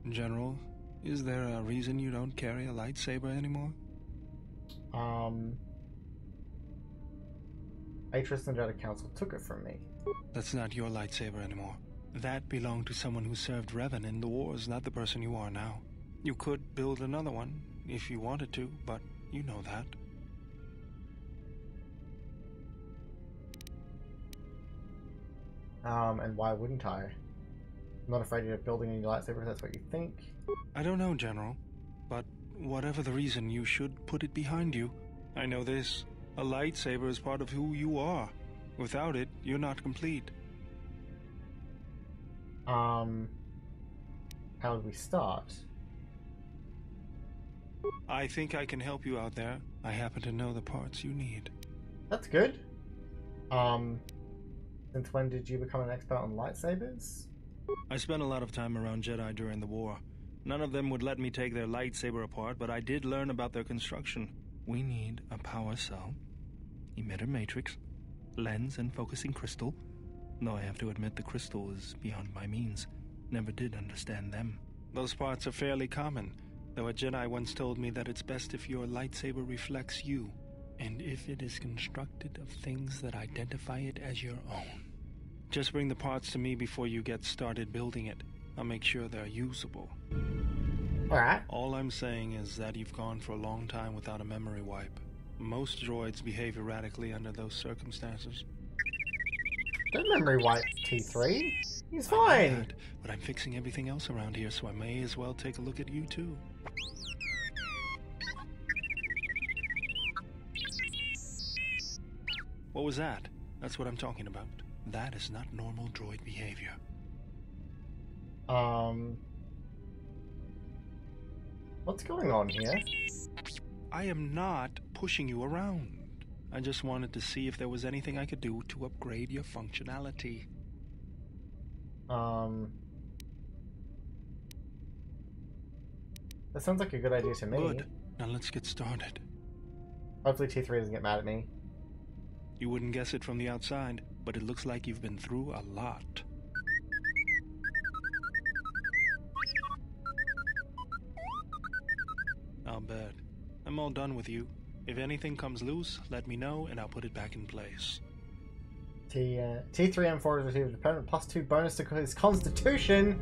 General, is there a reason you don't carry a lightsaber anymore? Atris and Jedi Council took it from me. That's not your lightsaber anymore. That belonged to someone who served Revan in the wars, not the person you are now. You could build another one, if you wanted to, but you know that. And why wouldn't I? I'm not afraid of building a new lightsaber if that's what you think. I don't know, General, but whatever the reason, you should put it behind you. I know this. A lightsaber is part of who you are. Without it, you're not complete. How would we start? I think I can help you out there. I happen to know the parts you need. That's good. Since when did you become an expert on lightsabers? I spent a lot of time around Jedi during the war. None of them would let me take their lightsaber apart, but I did learn about their construction. We need a power cell, emitter matrix, lens and focusing crystal. Though I have to admit the crystal is beyond my means. Never did understand them. Those parts are fairly common, though a Jedi once told me that it's best if your lightsaber reflects you, and if it is constructed of things that identify it as your own. Just bring the parts to me before you get started building it. I'll make sure they're usable. Alright. All I'm saying is that you've gone for a long time without a memory wipe. Most droids behave erratically under those circumstances. Don't memory wipe T3. He's fine. Mad, but I'm fixing everything else around here, so I may as well take a look at you too. What was that? That's what I'm talking about. That is not normal droid behavior. What's going on here? I am not pushing you around. I just wanted to see if there was anything I could do to upgrade your functionality. That sounds like a good idea to me. Good. Now let's get started. Hopefully T3 doesn't get mad at me. You wouldn't guess it from the outside, but it looks like you've been through a lot. I'll bet. I'm all done with you. If anything comes loose, let me know and I'll put it back in place. T3M4 has received a permanent +2 bonus to his constitution.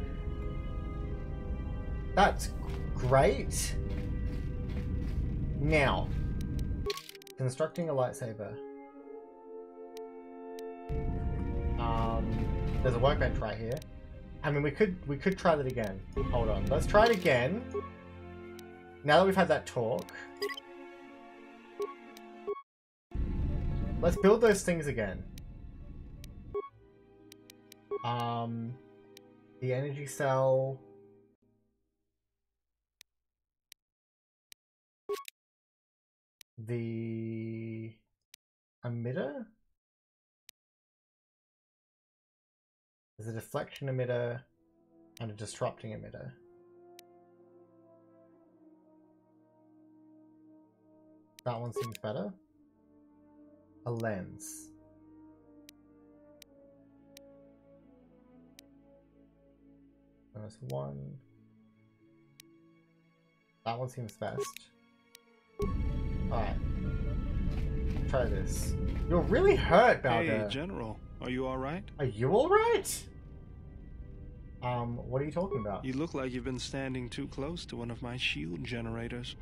That's great. Now, constructing a lightsaber. There's a workbench right here. I mean, we could try that again. Hold on, let's try it again. Now that we've had that talk, let's build those things again. The energy cell. The emitter? There's a deflection emitter and a disrupting emitter. That one seems better. A lens. -1. That one seems best. Alright. Try this. You're really hurt, Bao-Dur. Hey, General. Are you alright? Are you alright? What are you talking about? You look like you've been standing too close to one of my shield generators.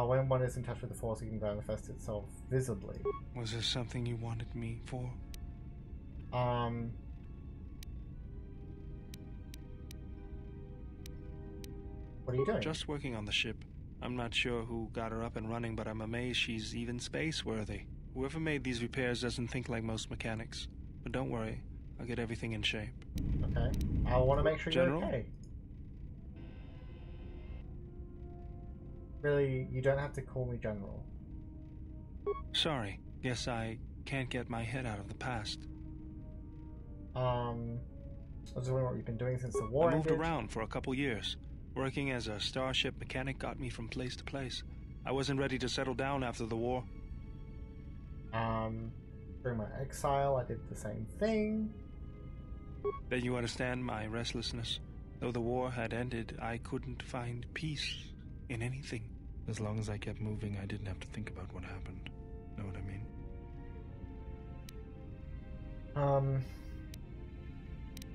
When one is in touch with the Force, it can manifest itself visibly. Was there something you wanted me for? What are you doing? Just working on the ship. I'm not sure who got her up and running, but I'm amazed she's even space-worthy. Whoever made these repairs doesn't think like most mechanics. But don't worry, I'll get everything in shape. Okay. I want to make sure General? you're okay. Really, you don't have to call me General. Sorry, guess I can't get my head out of the past. I was wondering what you've been doing since the war I moved ended. around for a couple years. Working as a starship mechanic got me from place to place. I wasn't ready to settle down after the war. During my exile, I did the same thing. Then you understand my restlessness. Though the war had ended, I couldn't find peace in anything. As long as I kept moving, I didn't have to think about what happened. Know what I mean?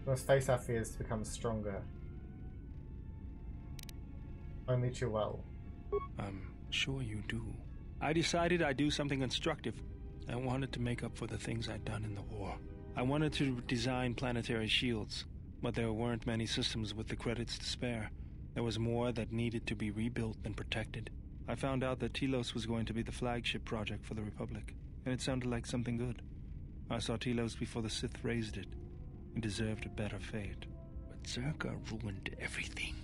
We must face our fears to become stronger. Only too well. I'm sure you do. I decided I'd do something constructive. I wanted to make up for the things I'd done in the war. I wanted to design planetary shields, but there weren't many systems with the credits to spare. There was more that needed to be rebuilt than protected. I found out that Telos was going to be the flagship project for the Republic, and it sounded like something good. I saw Telos before the Sith raised it. It deserved a better fate. But Zerka ruined everything.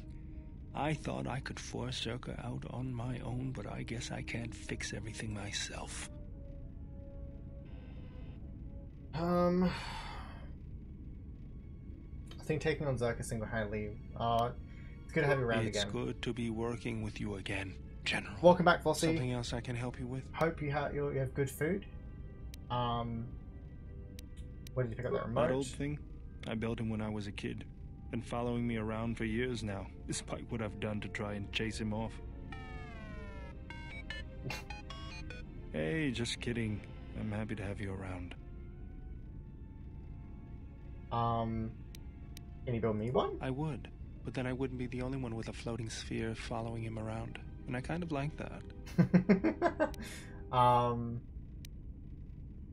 I thought I could force Zerka out on my own, but I guess I can't fix everything myself. I think taking on Zerka single-handedly, it's good to have you around again. It's good to be working with you again, General. Welcome back, Flossie. Something else I can help you with? Hope you have good food. Where did you pick up that remote? That old thing? I built him when I was a kid. Been following me around for years now, despite what I've done to try and chase him off. Hey, just kidding. I'm happy to have you around. Can you build me one? I would, but then I wouldn't be the only one with a floating sphere following him around. And I kind of like that.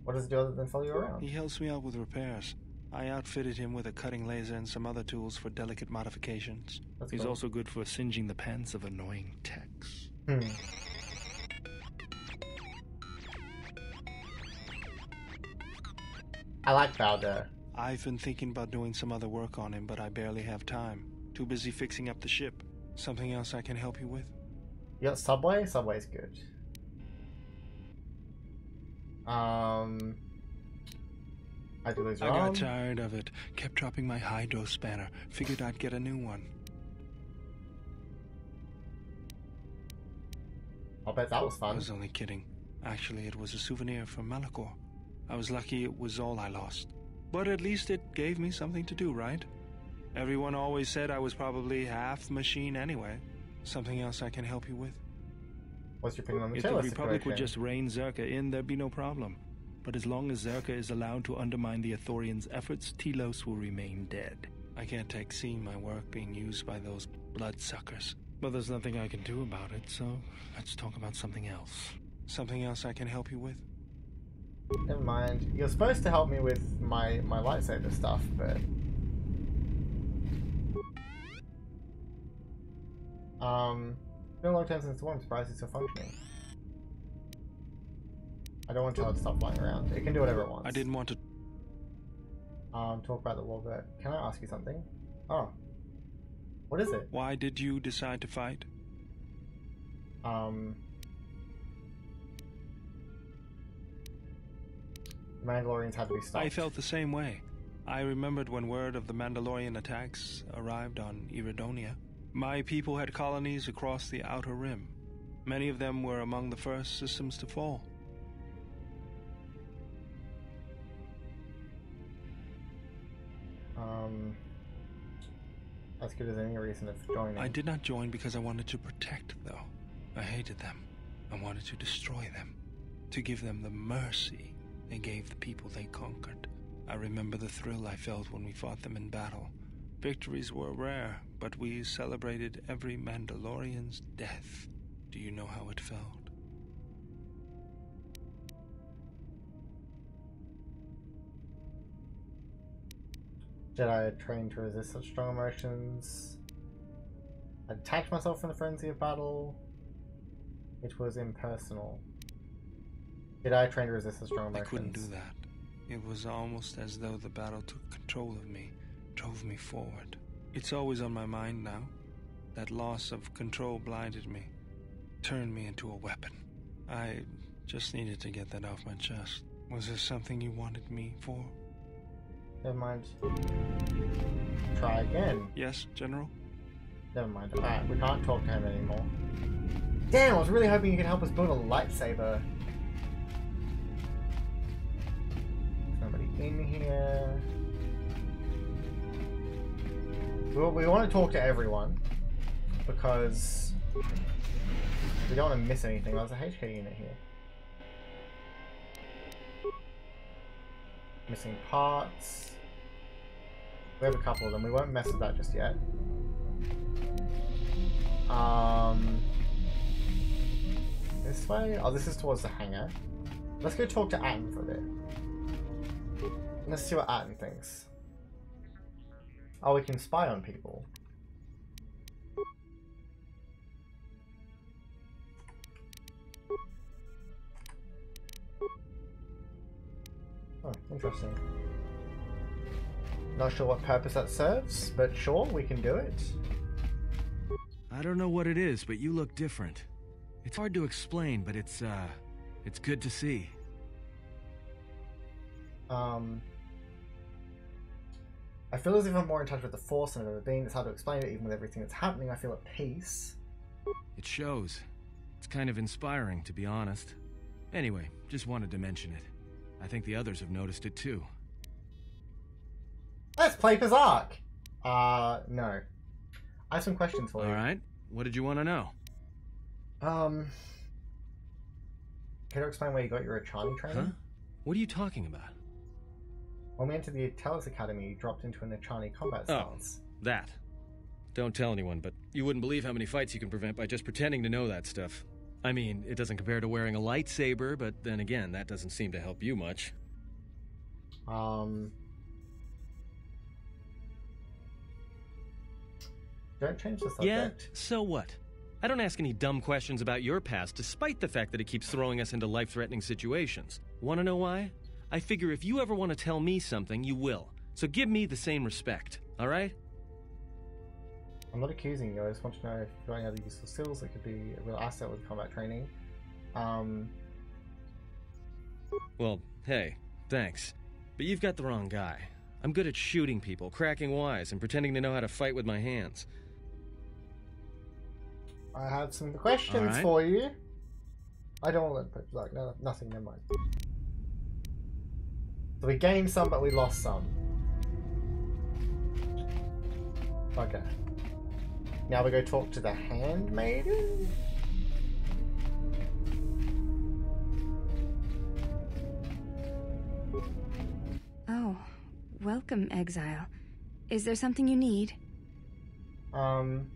What does it do other than follow you around? He helps me out with repairs. I outfitted him with a cutting laser and some other tools for delicate modifications. He's also good for singeing the pants of annoying techs. I like Bao-Dur. I've been thinking about doing some other work on him, but I barely have time. Too busy fixing up the ship. Something else I can help you with? You got Subway? Subway's good. I got tired of it. Kept dropping my hydro spanner. Figured I'd get a new one. I'll bet that was fun. I was only kidding. Actually, it was a souvenir from Malachor. I was lucky it was all I lost. But at least it gave me something to do, right? Everyone always said I was probably half machine anyway. Something else I can help you with? What's your opinion on the If the Republic would just rein Zerka in, there'd be no problem. But as long as Zerka is allowed to undermine the Ithorians' efforts, Telos will remain dead. I can't take seeing my work being used by those bloodsuckers. But there's nothing I can do about it, so let's talk about something else. Something else I can help you with? Never mind. You're supposed to help me with my lightsaber stuff, but... It's been a long time since the war. I'm surprised it's still functioning. I don't want to tell it to stop flying around. It can do whatever it wants. I didn't want to... Talk about the war, but can I ask you something? Oh. What is it? Why did you decide to fight? The Mandalorians had to be stopped. I felt the same way. I remembered when word of the Mandalorian attacks arrived on Iridonia. My people had colonies across the Outer Rim. Many of them were among the first systems to fall. As good as any reason of joining. I did not join because I wanted to protect, though. I hated them. I wanted to destroy them. To give them the mercy they gave the people they conquered. I remember the thrill I felt when we fought them in battle. Victories were rare, but we celebrated every Mandalorian's death. Do you know how it felt? Jedi trained to resist such strong emotions. I detached myself from the frenzy of battle. It was impersonal. Jedi trained to resist such strong emotions. I couldn't do that. It was almost as though the battle took control of me, drove me forward. It's always on my mind now. That loss of control blinded me, turned me into a weapon. I just needed to get that off my chest. Was there something you wanted me for? Never mind. Try again. Yes, General? Never mind. Alright, we can't talk to him anymore. Damn, I was really hoping you could help us build a lightsaber. in here. We want to talk to everyone because we don't want to miss anything. There's a HK unit here. Missing parts. We have a couple of them. We won't mess with that just yet. This way? Oh, this is towards the hangar. Let's go talk to Atten for a bit. Let's see what Atten thinks. Oh, we can spy on people. Oh, interesting. Not sure what purpose that serves, but sure, we can do it. I don't know what it is, but you look different. It's hard to explain, but it's good to see. I feel as if I'm more in touch with the Force than I've ever been. It's hard to explain it, even with everything that's happening. I feel at peace. It shows. It's kind of inspiring, to be honest. Anyway, just wanted to mention it. I think the others have noticed it too. Let's play Berserk! No. I have some questions for you. Alright, what did you want to know? Can you explain where you got your Achani training? Huh? What are you talking about? When we entered the Talos Academy, you dropped into an Achani combat stance. Oh, that. Don't tell anyone, but you wouldn't believe how many fights you can prevent by just pretending to know that stuff. I mean, it doesn't compare to wearing a lightsaber, but then again, that doesn't seem to help you much. Don't change the subject. Yeah, so what? I don't ask any dumb questions about your past, despite the fact that it keeps throwing us into life-threatening situations. Want to know why? I figure if you ever want to tell me something, you will. So give me the same respect, alright? I'm not accusing you, I just want to know if you've got any other useful skills that could be a real asset with combat training. Well, hey, thanks. But you've got the wrong guy. I'm good at shooting people, cracking wise, and pretending to know how to fight with my hands. I have some questions for you. I don't want to like no, nothing, never mind. So we gained some, but we lost some. Okay. Now we go talk to the handmaiden? Oh, welcome, exile. Is there something you need? You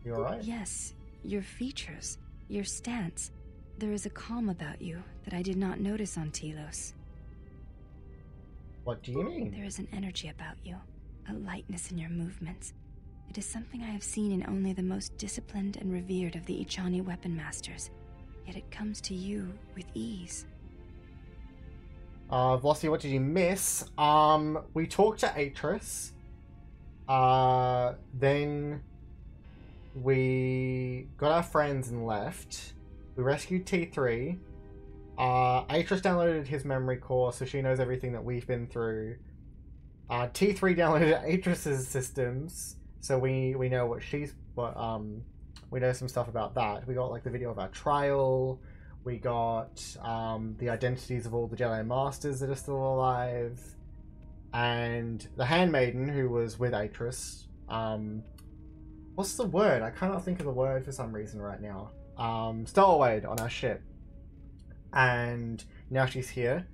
alright? Yes, your features, your stance. There is a calm about you that I did not notice on Telos. What do you mean? There is an energy about you, a lightness in your movements. It is something I have seen in only the most disciplined and revered of the Ichani weapon masters, yet it comes to you with ease. Vossi, what did you miss? We talked to Atris. Then we got our friends and left. We rescued T3. Atris downloaded his memory core, so she knows everything that we've been through. T3 downloaded Atris's systems, so we know what we know some stuff about that. We got like the video of our trial. We got the identities of all the Jedi Masters that are still alive, and the handmaiden who was with Atris. What's the word? I cannot think of the word for some reason right now. Stowaway on our ship. And now she's here.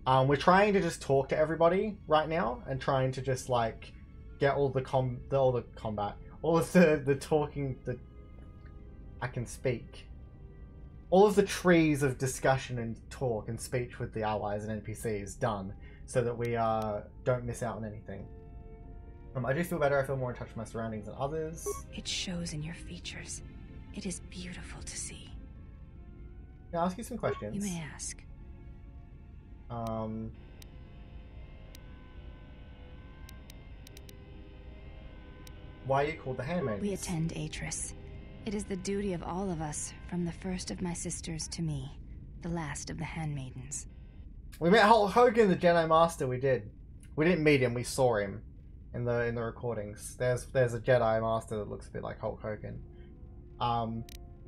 We're trying to just talk to everybody right now and trying to just like get all the combat, all of the talking that I can speak, all of the trees of discussion and talk and speech with the allies and NPCs done, so that we don't miss out on anything. I do feel better. I feel more in touch with my surroundings than others. It shows in your features. It is beautiful to see. Can I ask you some questions? You may ask. Why are you called the Handmaidens? We attend Atris. It is the duty of all of us, from the first of my sisters to me, the last of the Handmaidens. We met Hulk Hogan, the Jedi Master. We did. We didn't meet him. We saw him in the recordings. There's a Jedi Master that looks a bit like Hulk Hogan.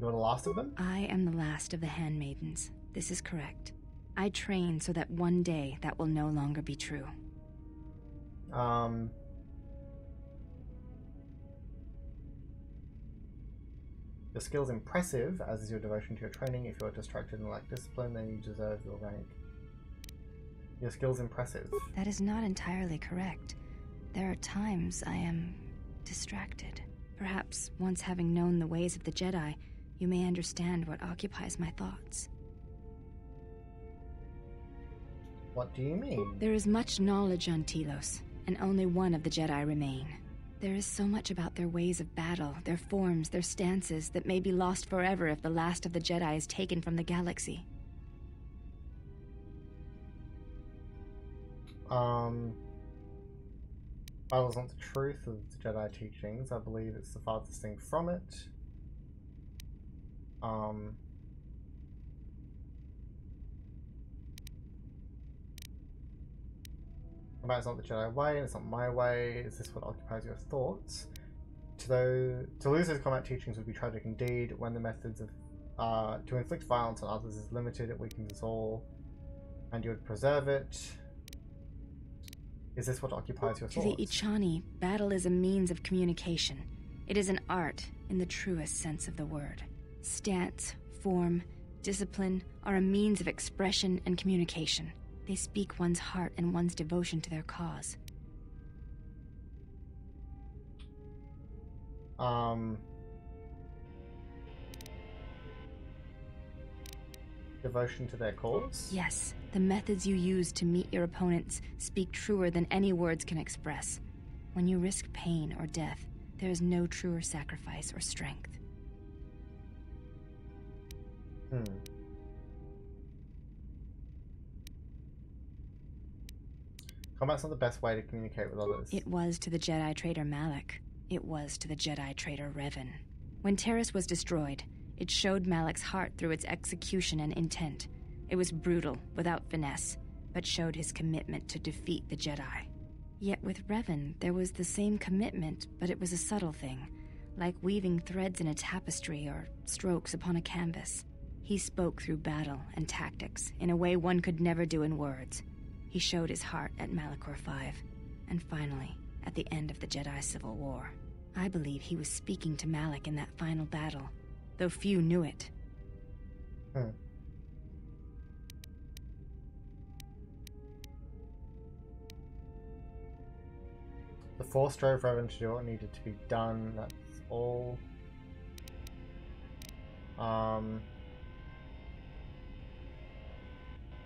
You're the last of them? I am the last of the Handmaidens. This is correct. I train so that one day that will no longer be true. Your skill's impressive, as is your devotion to your training. If you're distracted and lack discipline, then you deserve your rank. Your skill's impressive. That is not entirely correct. There are times I am distracted. Perhaps once having known the ways of the Jedi, you may understand what occupies my thoughts. What do you mean? There is much knowledge on Telos, and only one of the Jedi remain. There is so much about their ways of battle, their forms, their stances, that may be lost forever if the last of the Jedi is taken from the galaxy. Battle's not the truth of the Jedi teachings. I believe it's the farthest thing from it. Combat is not the Jedi way, and it's not my way. Is this what occupies your thoughts? To lose those combat teachings would be tragic indeed. When the methods of to inflict violence on others is limited, it weakens us all, and you would preserve it. Is this what occupies your thoughts? To the Ichani, battle is a means of communication. It is an art in the truest sense of the word. Stance, form, discipline are a means of expression and communication. They speak one's heart and one's devotion to their cause. Devotion to their cause? Yes, the methods you use to meet your opponents speak truer than any words can express. When you risk pain or death, there is no truer sacrifice or strength. Combat's not the best way to communicate with others. It was to the Jedi traitor Malak. It was to the Jedi traitor Revan. When Terrace was destroyed, it showed Malak's heart through its execution and intent. It was brutal, without finesse, but showed his commitment to defeat the Jedi. Yet with Revan, there was the same commitment, but it was a subtle thing, like weaving threads in a tapestry or strokes upon a canvas. He spoke through battle and tactics in a way one could never do in words. He showed his heart at Malachor V, and finally, at the end of the Jedi Civil War. I believe he was speaking to Malak in that final battle, though few knew it. The Force drove Revan to do what needed to be done, that's all.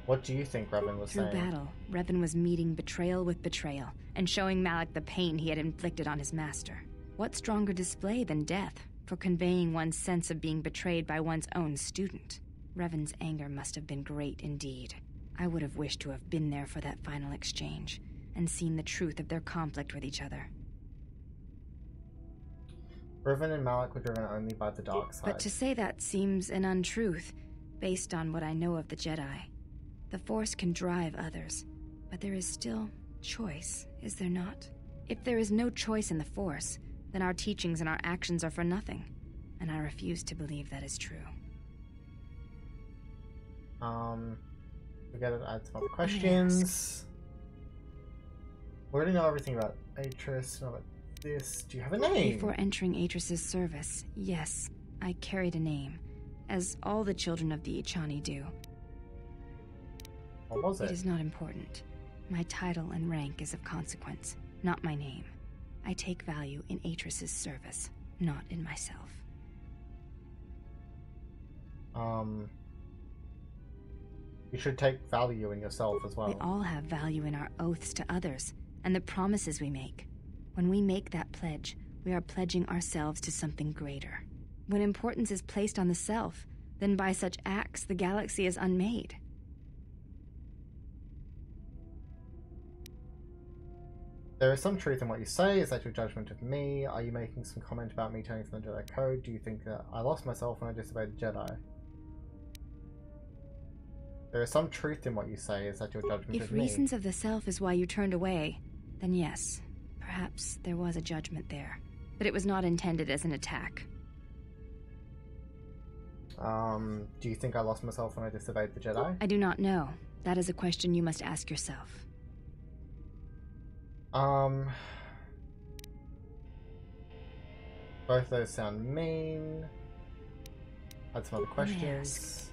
What do you think Revan was saying? Through battle, Revan was meeting betrayal with betrayal, and showing Malak the pain he had inflicted on his master. What stronger display than death for conveying one's sense of being betrayed by one's own student? Revan's anger must have been great indeed. I would have wished to have been there for that final exchange, and seen the truth of their conflict with each other. Revan and Malak were driven only by the dark side. But to say that seems an untruth, based on what I know of the Jedi. The Force can drive others, but there is still choice, is there not? If there is no choice in the Force, then our teachings and our actions are for nothing, and I refuse to believe that is true. We gotta add some other questions. We already know everything about Atris, know about this. Do you have a name? Before entering Atris's service, yes, I carried a name, as all the children of the Ichani do. What was it? It is not important. My title and rank is of consequence, not my name. I take value in Atris's service, not in myself. You should take value in yourself as well. We all have value in our oaths to others, and the promises we make. When we make that pledge, we are pledging ourselves to something greater. When importance is placed on the self, then by such acts the galaxy is unmade. There is some truth in what you say. Is that your judgment of me? Are you making some comment about me turning from the Jedi Code? Do you think that I lost myself when I disobeyed the Jedi? There is some truth in what you say. Is that your judgment of me? If reasons of the self is why you turned away, then yes, perhaps there was a judgment there. But it was not intended as an attack. Do you think I lost myself when I disobeyed the Jedi? I do not know. That is a question you must ask yourself. Both those sound mean. Had some other questions.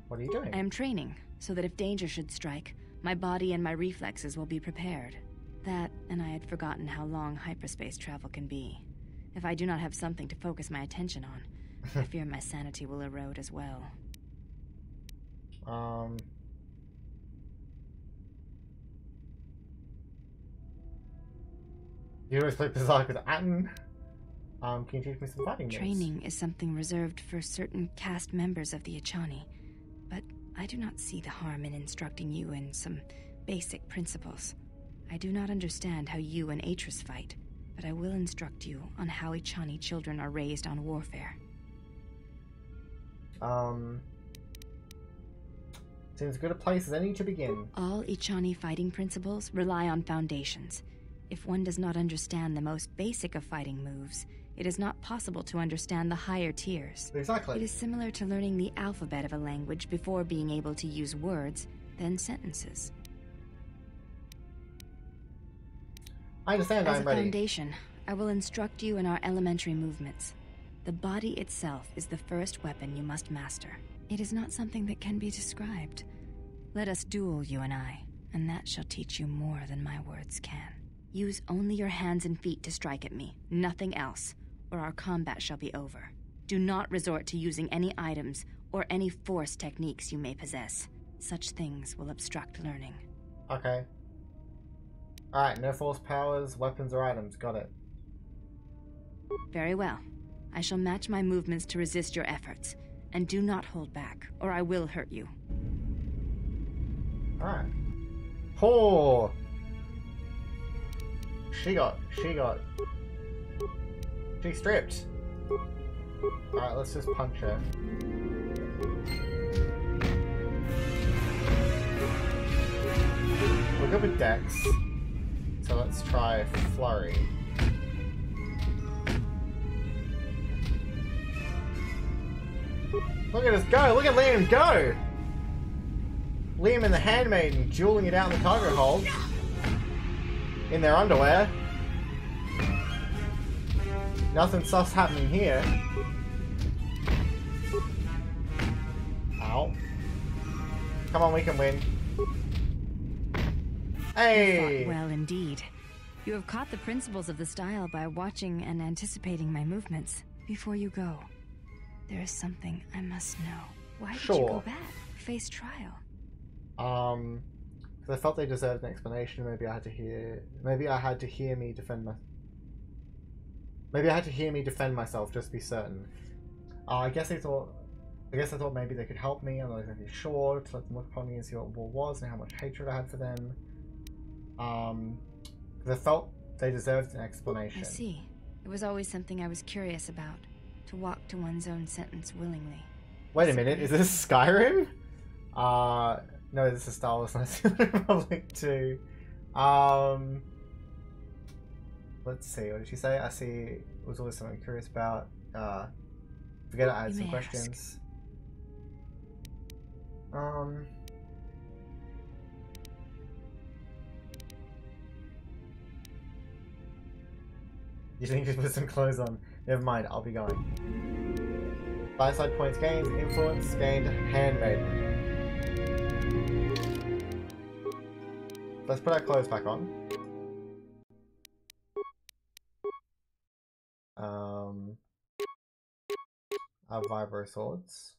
What are you doing? I am training, so that if danger should strike, my body and my reflexes will be prepared. That, and I had forgotten how long hyperspace travel can be. If I do not have something to focus my attention on, I fear my sanity will erode as well. You always play Berserk with Atten. Can you teach me some fighting moves? Training is something reserved for certain caste members of the Echani, but I do not see the harm in instructing you in some basic principles. I do not understand how you and Atris fight, but I will instruct you on how Echani children are raised on warfare. Seems as good a place as any to begin. All Echani fighting principles rely on foundations. If one does not understand the most basic of fighting moves, it is not possible to understand the higher tiers. Exactly. It is similar to learning the alphabet of a language before being able to use words, then sentences. I understand. As I'm a ready. foundation, I will instruct you in our elementary movements. The body itself is the first weapon you must master. It is not something that can be described. Let us duel, you and I, and that shall teach you more than my words can. Use only your hands and feet to strike at me, nothing else, or our combat shall be over. Do not resort to using any items or any force techniques you may possess. Such things will obstruct learning. Okay. Alright, no force powers, weapons, or items. Got it. Very well. I shall match my movements to resist your efforts. And do not hold back, or I will hurt you. Alright. Oh! She stripped. Alright, let's just punch her. We're good with Dex. So let's try Flurry. Look at us go! Look at Liam go! Liam and the Handmaiden dueling it out in the cargo hold. In their underwear. Nothing sus happening here. Ow. Come on, we can win. Hey! You fought well indeed. You have caught the principles of the style by watching and anticipating my movements. Before you go, there is something I must know. Why did you go back? Face trial. Because I felt they deserved an explanation. Maybe I had to hear me defend myself just to be certain. I guess I thought maybe they could help me. I'm not exactly sure. To let them look upon me and see what war was and how much hatred I had for them. Because I felt they deserved an explanation. I see. It was always something I was curious about. To walk to one's own sentence willingly. Wait a minute, is this Skyrim? No, this is Star Wars Knights of the Republic 2. Let's see, what did she say? I see it was always something I'm curious about. Forget I had some questions. You think you put some clothes on? Never mind, I'll be going. By-side points gained, influence gained, Handmaiden. Let's put our clothes back on. Our vibro swords.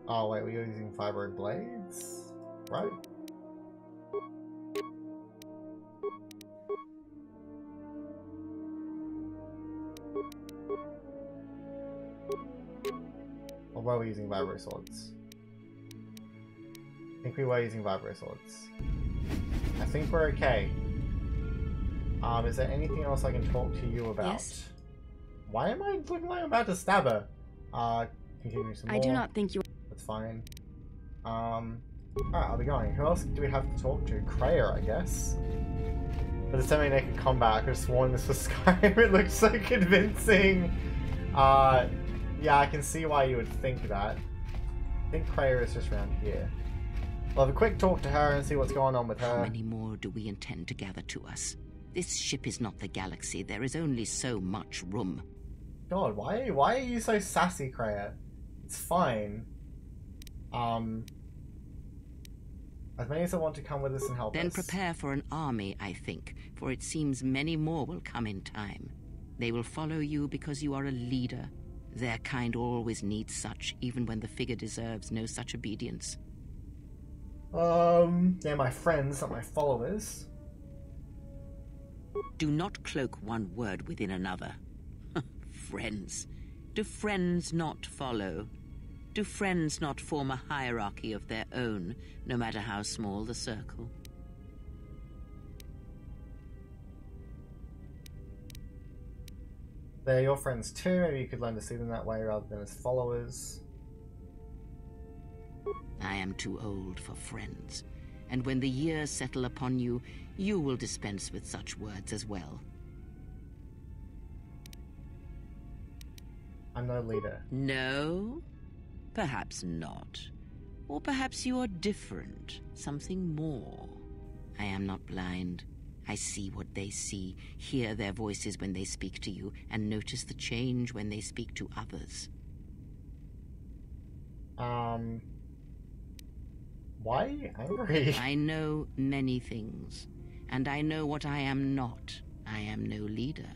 Oh wait, we're using vibro blades? Right? Or were we using vibro swords? I think we were using vibro swords. I think we're okay. Is there anything else I can talk to you about? Yes. Why am I looking like I'm about to stab her? Continue some more. I do not think you... That's fine. Alright, I'll be going. Who else do we have to talk to? Kreia, I guess. For the semi-naked combat, I could have sworn this was Skyrim. It looks so convincing. Yeah, I can see why you would think that. I think Kreia is just around here. We'll have a quick talk to her and see what's going on with her. How many more do we intend to gather to us? This ship is not the galaxy. There is only so much room. God, why are you so sassy, Kreia? It's fine. As many as that want to come with us and help us. Then prepare for an army, I think, for it seems many more will come in time. They will follow you because you are a leader. Their kind always needs such, even when the figure deserves no such obedience. They're my friends, not my followers. Do not cloak one word within another. Friends. Do friends not follow? Do friends not form a hierarchy of their own, no matter how small the circle? They're your friends too. Maybe you could learn to see them that way rather than as followers. I am too old for friends, and when the years settle upon you, you will dispense with such words as well. I'm no leader. No? Perhaps not. Or perhaps you are different, something more. I am not blind. I see what they see, hear their voices when they speak to you, and notice the change when they speak to others. Why are you angry? I know many things, and I know what I am not. I am no leader.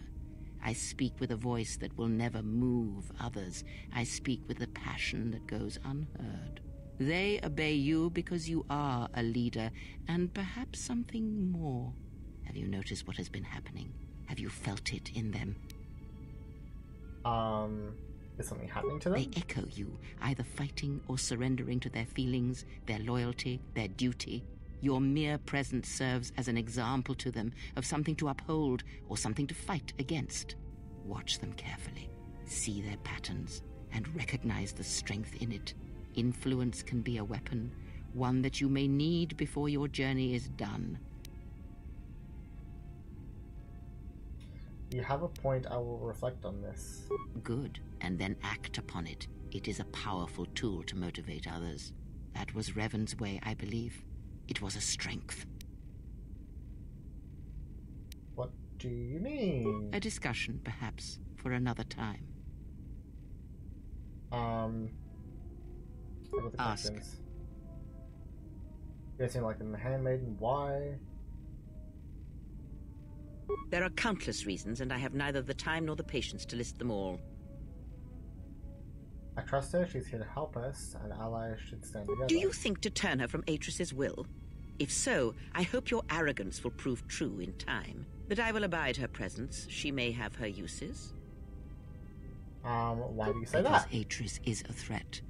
I speak with a voice that will never move others. I speak with a passion that goes unheard. They obey you because you are a leader, and perhaps something more. Have you noticed what has been happening? Have you felt it in them? Is something happening to them? They echo you, either fighting or surrendering to their feelings, their loyalty, their duty. Your mere presence serves as an example to them of something to uphold or something to fight against. Watch them carefully, see their patterns, and recognize the strength in it. Influence can be a weapon, one that you may need before your journey is done. You have a point. I will reflect on this. Good, and then act upon it. It is a powerful tool to motivate others. That was Revan's way, I believe. It was a strength. What do you mean? A discussion, perhaps, for another time. I got the Ask. questions. You guys seem like the handmaiden. Why? There are countless reasons, and I have neither the time nor the patience to list them all. I trust her. She's here to help us, and allies should stand together. Do you think to turn her from Atris's will? If so, I hope your arrogance will prove true in time. That I will abide her presence. She may have her uses. Why do you say Because that? Atris is a threat,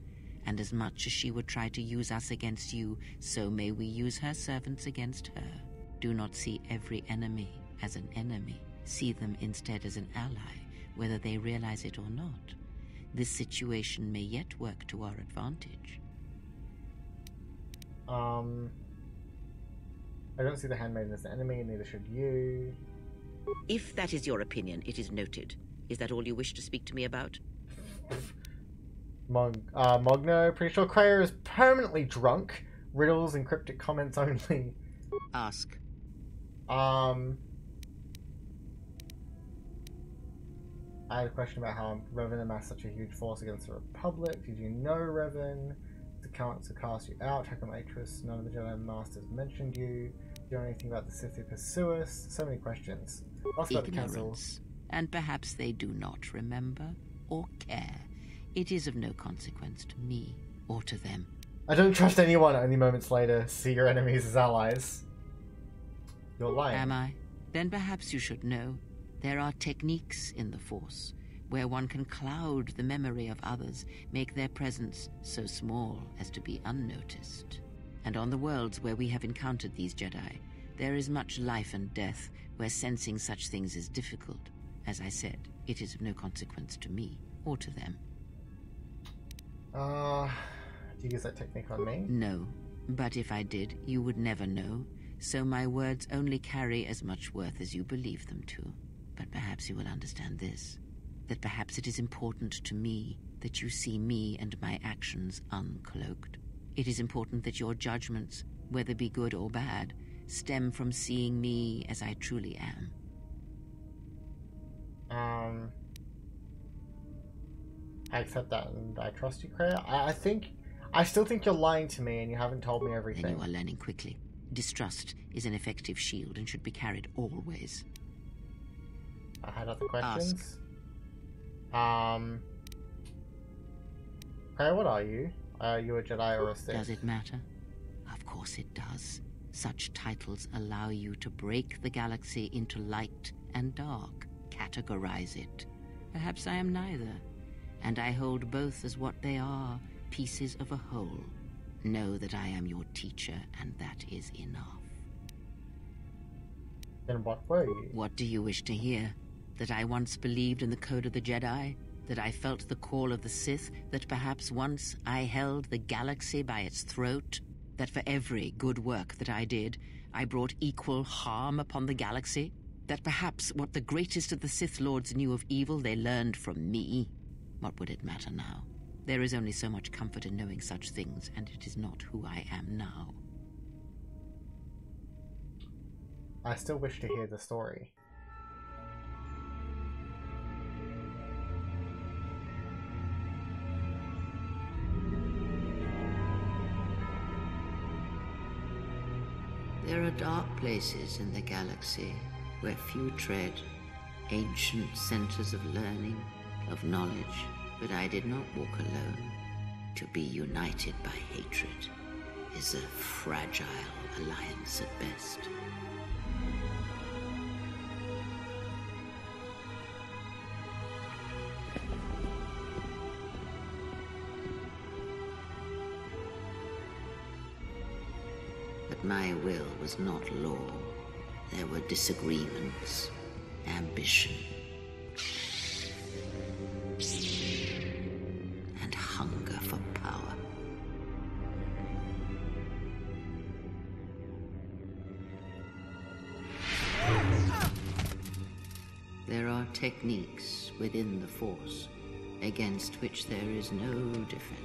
and as much as she would try to use us against you, so may we use her servants against her. Do not see every enemy as an enemy. See them instead as an ally, whether they realize it or not. This situation may yet work to our advantage. I don't see the handmaiden as an enemy, neither should you. If that is your opinion, it is noted. Is that all you wish to speak to me about? Mogno, pretty sure Kreia is permanently drunk. Riddles and cryptic comments only. Ask. I had a question about how Revan amassed such a huge force against the Republic. Did you know Revan? To cast you out? How come Atris? None of the Jedi Masters mentioned you. Do you know anything about the Sith who pursue us? So many questions. Lots about the council. Ignorance. And perhaps they do not remember or care. It is of no consequence to me or to them. I don't trust anyone. Only moments later, see your enemies as allies. You're lying. Am I? Then perhaps you should know. There are techniques in the Force where one can cloud the memory of others, make their presence so small as to be unnoticed. And on the worlds where we have encountered these Jedi, there is much life and death where sensing such things is difficult. As I said, it is of no consequence to me or to them. Do you use that technique on me? No, But if I did, you would never know, so my words only carry as much worth as you believe them to. But perhaps you will understand this, that perhaps it is important to me that you see me and my actions uncloaked. It is important that your judgments, whether be good or bad, stem from seeing me as I truly am. I accept that and I trust you, Kreia. I still think you're lying to me and you haven't told me everything. Then you are learning quickly. Distrust is an effective shield and should be carried always. I had other questions. Kreia, what are you? Are you a Jedi or a Sith? Does it matter? Of course it does. Such titles allow you to break the galaxy into light and dark, categorize it. Perhaps I am neither, and I hold both as what they are, pieces of a whole. Know that I am your teacher, and that is enough. Then what were you? What do you wish to hear? That I once believed in the code of the Jedi? That I felt the call of the Sith? That perhaps once I held the galaxy by its throat? That for every good work that I did, I brought equal harm upon the galaxy? That perhaps what the greatest of the Sith Lords knew of evil they learned from me? What would it matter now? There is only so much comfort in knowing such things, and it is not who I am now. I still wish to hear the story. There are dark places in the galaxy where few tread, ancient centers of learning, of knowledge, but I did not walk alone. To be united by hatred is a fragile alliance at best. But my will was not law. There were disagreements, ambition, and hunger for power. There are techniques within the Force against which there is no defense.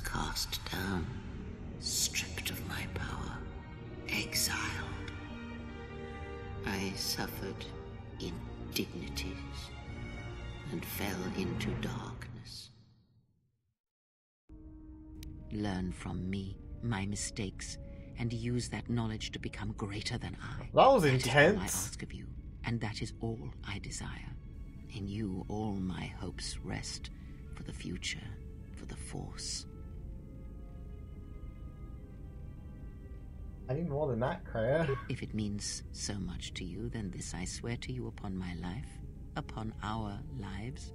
Cast down, stripped of my power, exiled. I suffered indignities and fell into darkness. Learn from me, my mistakes, and use that knowledge to become greater than I. That was intense. That is all I intense. ask of you, and that is all I desire. In you, all my hopes rest for the future, for the Force. I need more than that, Kreia. If it means so much to you, then this I swear to you upon my life, upon our lives,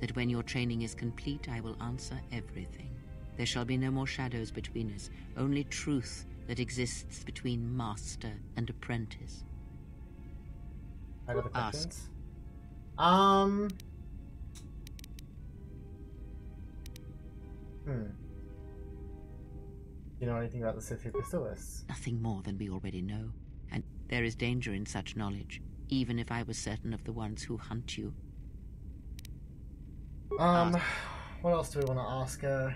that when your training is complete, I will answer everything. There shall be no more shadows between us, only truth that exists between master and apprentice. I got the Ask. questions. Do you know anything about the Sith who pursues? Nothing more than we already know. And there is danger in such knowledge, even if I was certain of the ones who hunt you. What else do we want to ask her?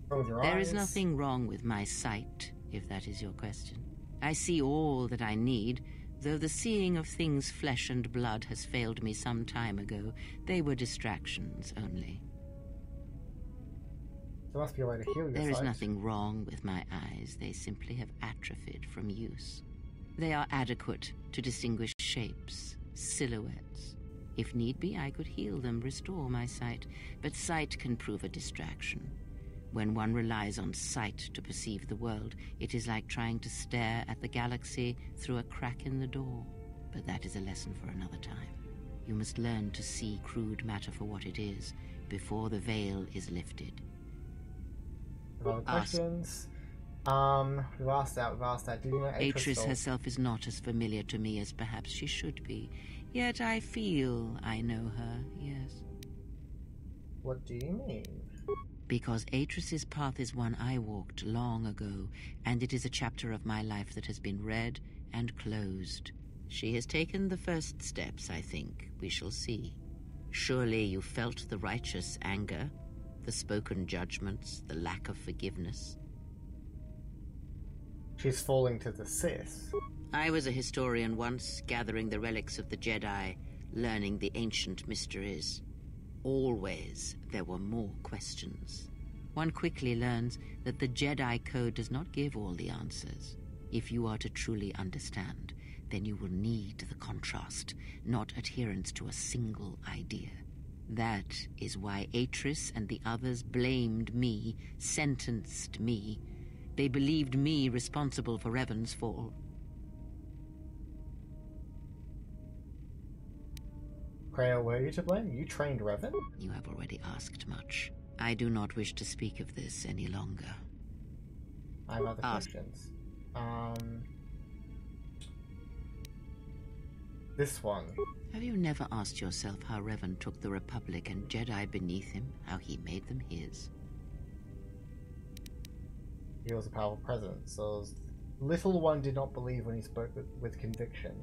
Wrong with your There eyes? is nothing wrong with my sight, if that is your question. I see all that I need, though the seeing of things flesh and blood has failed me some time ago. They were distractions only. There must be a way to heal your There is sight. nothing wrong with my eyes. They simply have atrophied from use. They are adequate to distinguish shapes, silhouettes. If need be, I could heal them, restore my sight. But sight can prove a distraction. When one relies on sight to perceive the world, it is like trying to stare at the galaxy through a crack in the door. But that is a lesson for another time. You must learn to see crude matter for what it is, before the veil is lifted. Other questions? We've asked that. Did you know Atris herself is not as familiar to me as perhaps she should be. Yet I feel I know her, yes. What do you mean? Because Atris's path is one I walked long ago, and it is a chapter of my life that has been read and closed. She has taken the first steps, I think. We shall see. Surely you felt the righteous anger, the spoken judgments, the lack of forgiveness. She's falling to the Sith. I was a historian once, gathering the relics of the Jedi, learning the ancient mysteries. Always there were more questions. One quickly learns that the Jedi Code does not give all the answers. If you are to truly understand, then you will need the contrast, not adherence to a single idea. That is why Atris and the others blamed me, sentenced me. They believed me responsible for Revan's fall. Kreia, were you to blame? You trained Revan? You have already asked much. I do not wish to speak of this any longer. I have other questions. This one. Have you never asked yourself how Revan took the Republic and Jedi beneath him, how he made them his? He was a powerful president, so little one did not believe when he spoke with conviction.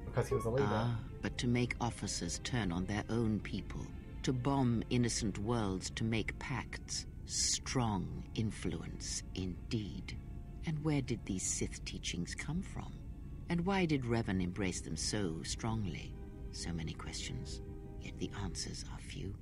Because he was a leader. Ah, but to make officers turn on their own people, to bomb innocent worlds, to make pacts. Strong influence, indeed. And where did these Sith teachings come from? And why did Revan embrace them so strongly? So many questions, yet the answers are few.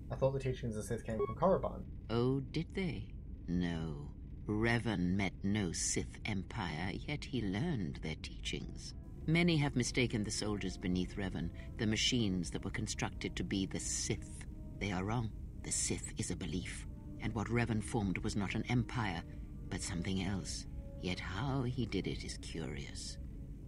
I thought the teachings of Sith came from Korriban. Oh, did they? No. Revan met no Sith empire, yet he learned their teachings. Many have mistaken the soldiers beneath Revan, the machines that were constructed to be the Sith. They are wrong. The Sith is a belief, and what Revan formed was not an empire, but something else. Yet how he did it is curious.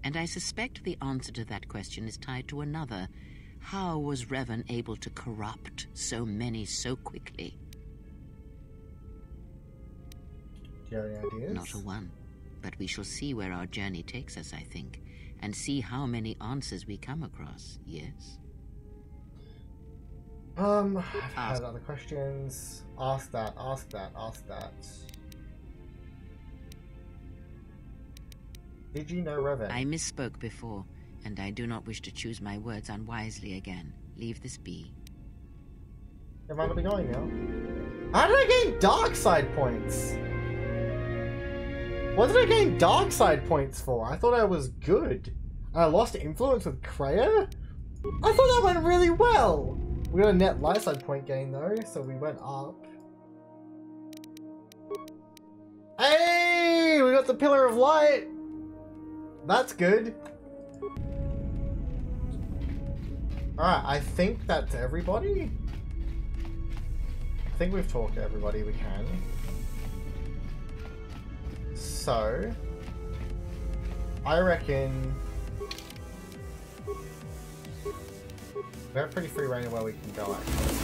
And I suspect the answer to that question is tied to another. How was Revan able to corrupt so many so quickly? Do you have any ideas? Not a one. But we shall see where our journey takes us, I think, and see how many answers we come across, yes? I've had other questions. Ask that. Did you know Revan? I misspoke before, and I do not wish to choose my words unwisely again. Leave this be. Am I going to be going now? How did I gain dark side points? What did I gain dark side points for? I thought I was good. I lost influence with Kreia? I thought that went really well! We got a net light side point gain though, so we went up. Hey! We got the Pillar of Light! That's good. Alright, I think that's everybody. I think we've talked to everybody we can. So, I reckon we have pretty free reign of where we can go actually.